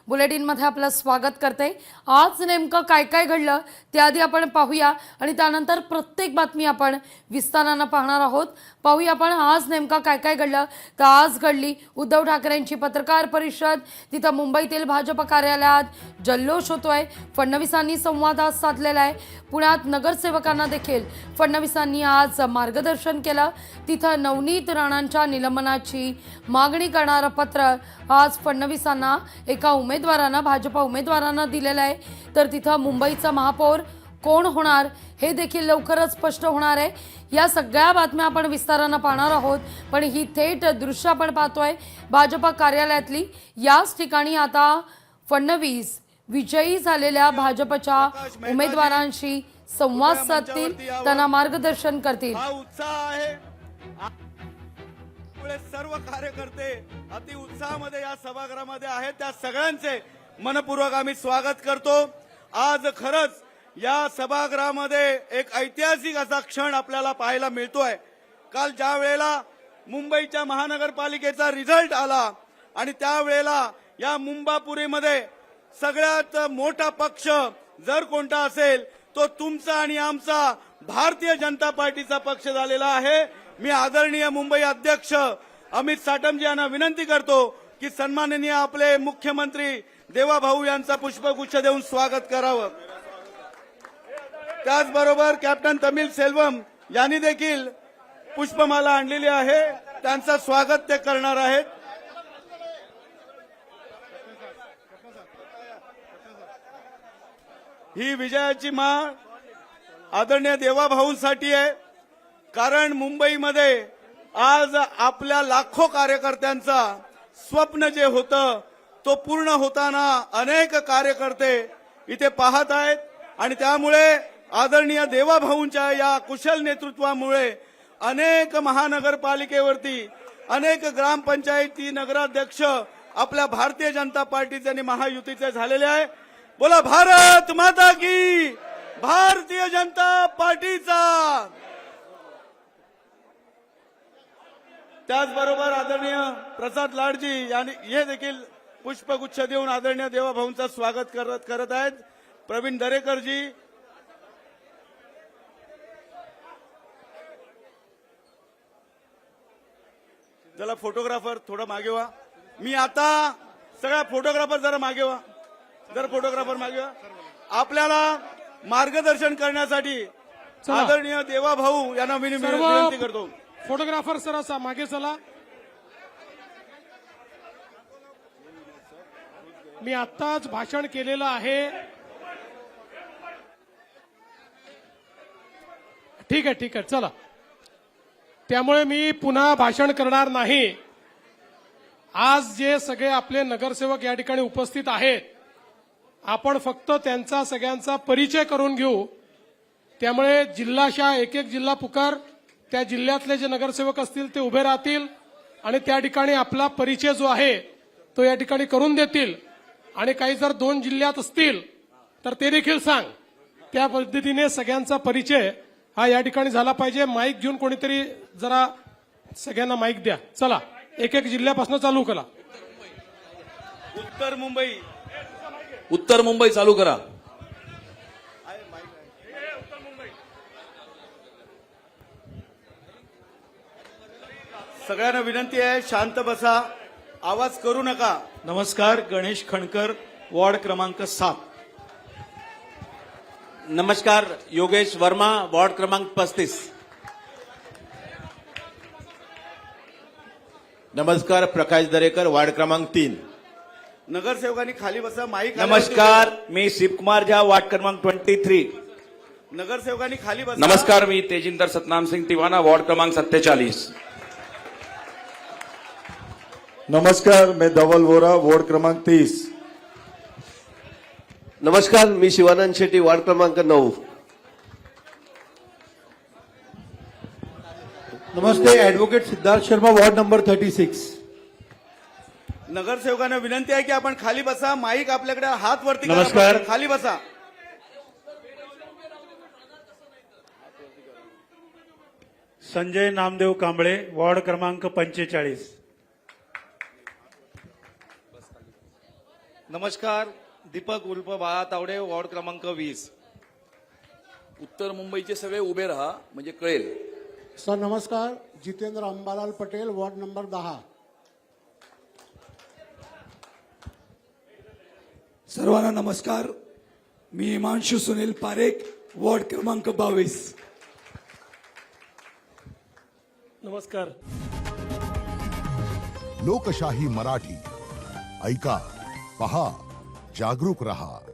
बुलेटिनमध्ये आपलं स्वागत करते। आज नेमकं काय काय घडलं त्याआधी आपण पाहूया आणि त्यानंतर प्रत्येक बातमी आपण विस्ताराने पाहणार आहोत। पाहूया आपण आज नेमकं काय काय घडलं। तर आज घडली उद्धव ठाकरेंची पत्रकार परिषद। तिथं मुंबईतील भाजप कार्यालयात जल्लोष होतोय। फडणवीसांनी संवाद साधलेला आहे। पुण्यात नगरसेवकांना देखील फडणवीसांनी आज मार्गदर्शन केलं। तिथं नवनीत राणांच्या निलंबनाची मागणी करणारं पत्र आज फडणवीसांना एका उमेदवारानं भाजपा उमेदवारांना दिलेलं आहे। तर तिथं मुंबईचा महापौर कोण होणार हे देखील लवकरच स्पष्ट होणार आहे। या सगळ्या बातम्या आपण विस्ताराने पाहणार आहोत। पण ही थेट दृश्य आपण पाहतोय भाजपा कार्यालयातली। याच ठिकाणी आता फडणवीस विजयी झालेल्या भाजपच्या उमेदवारांशी संवाद साधतील, त्यांना मार्गदर्शन करतील। हा उत्साह आहे। सर्व कार्यकर्ते अति उत्साहामध्ये या सभागृहामध्ये आहेत। त्या सगळ्यांचे मनपूर्वक आम्ही स्वागत करतो। आज खरंच या सभागृहामध्ये एक ऐतिहासिक असा क्षण आपल्याला पाहायला मिळतोय। काल ज्या वेळेला मुंबईच्या महानगरपालिकेचा रिझल्ट आला आणि त्यावेळेला या मुंबापुरीमध्ये सगळ्यात मोठा पक्ष जर कोणता असेल तो तुमचा आणि आमचा भारतीय जनता पार्टीचा पक्ष झालेला आहे। मी आदरणीय मुंबई अध्यक्ष अमित साटमजी यांना विनंती करतो की सन्माननीय आपले मुख्यमंत्री देवाभाऊ यांचा पुष्पगुच्छ देऊन स्वागत करावं। त्याचबरोबर कॅप्टन तमिल सेल्वम यांनी देखील पुष्पमाला आणलेली आहे, त्यांचं स्वागत ते करणार आहेत। ही विजयाची माळ आदरणीय देवाभाऊंसाठी आहे, कारण मुंबईमध्ये आज आपल्या लाखो कार्यकर्त्यांचा स्वप्न जे होतं तो पूर्ण होताना अनेक कार्यकर्ते इथे पाहत आहेत आणि त्यामुळे आदरणीय देवाभाऊंच्या या कुशल नेतृत्वामुळे अनेक महानगरपालिकेवरती अनेक ग्रामपंचायती नगराध्यक्ष आपल्या भारतीय जनता पार्टीचे आणि महायुतीचे झालेले आहे। बोला भारत माता की, भारतीय जनता पार्टीचा। त्याचबरोबर आदरणीय प्रसाद लाडजी यांनी हे देखील पुष्पगुच्छ देऊन आदरणीय देवाभाऊंचं स्वागत करत आहेत। प्रवीण दरेकरजी, जरा फोटोग्राफर थोडं मागे व्हा। मी आता सगळ्या फोटोग्राफर जरा मागे व्हा, जरा फोटोग्राफर मागे व्हा। आपल्याला मार्गदर्शन करण्यासाठी आदरणीय देवाभाऊ यांना विनंती करतो। फोटोग्राफर सर मागे चला। मी आत्ताच भाषण केलेलं आहे। ठीक आहे चला। त्यामुळे मी पुन्हा भाषण करणार नाही। आज जे सगळे आपले नगरसेवक या ठिकाणी उपस्थित आहेत, आपण फक्त त्यांचा सगळ्यांचा परिचय करून घेऊ। त्यामुळे जिल्हाशा एक एक जिल्हा पुकार, त्या जिल्ह्यातले जे नगरसेवक असतील ते उभे राहतील आणि त्या ठिकाणी आपला परिचय जो आहे तो या ठिकाणी करून देतील। आणि काही जर 2 जिल्ह्यात असतील तर ते देखील सांग। त्या पद्धतीने सगळ्यांचा परिचय हा या ठिकाणी झाला पाहिजे। माईक घेऊन कोणीतरी जरा सगळ्यांना माईक द्या। चला, एक एक जिल्ह्यापासून चालू करा। उत्तर मुंबई चालू करा। सगळ्यांना विनंती आहे, शांत बसा, आवाज करू नका। नमस्कार, गणेश खणकर, वॉर्ड क्रमांक 7। नमस्कार, योगेश वर्मा, वॉर्ड क्रमांक 35। नमस्कार, प्रकाश दरेकर, वार्ड क्रमांक 3। नगरसेवकांनी खाली बसा, माईक। नमस्कार, मी शिवकुमार झा, वार्ड क्रमांक 23। नगरसेवकांनी खाली बसा। नमस्कार, मी तेजिंदर सतनाम सिंह तिवाना, वार्ड क्रमांक 47। नमस्कार, मैं धवल वोरा, वार्ड क्रमांक 30। नमस्कार, मी शिवानंद शेट्टी, वार्ड क्रमांक 9। नमस्ते, advocate Siddharth Sharma, ward number 36। नगरसेवकांना विनंती आहे की आपण खाली बसा, माईक आपल्याकडे, हात वरती करा, नमस्कार. खाली बसा। संजय नामदेव कांबळे, वॉर्ड क्रमांक 45। नमस्कार, दीपक उर्फ बाळा तावडे, वॉर्ड क्रमांक 20. उत्तर मुंबईचे सगळे उभे राहा म्हणजे कळेल. सर नमस्कार, जितेंद्र अंबालाल पटेल, वार्ड नंबर 10. सर्वांना नमस्कार, मी हिमांशु सुनील पारेख, वॉर्ड क्रमांक 22. नमस्कार. लोकशाही मराठी ऐका, पहा, जागरूक रहा.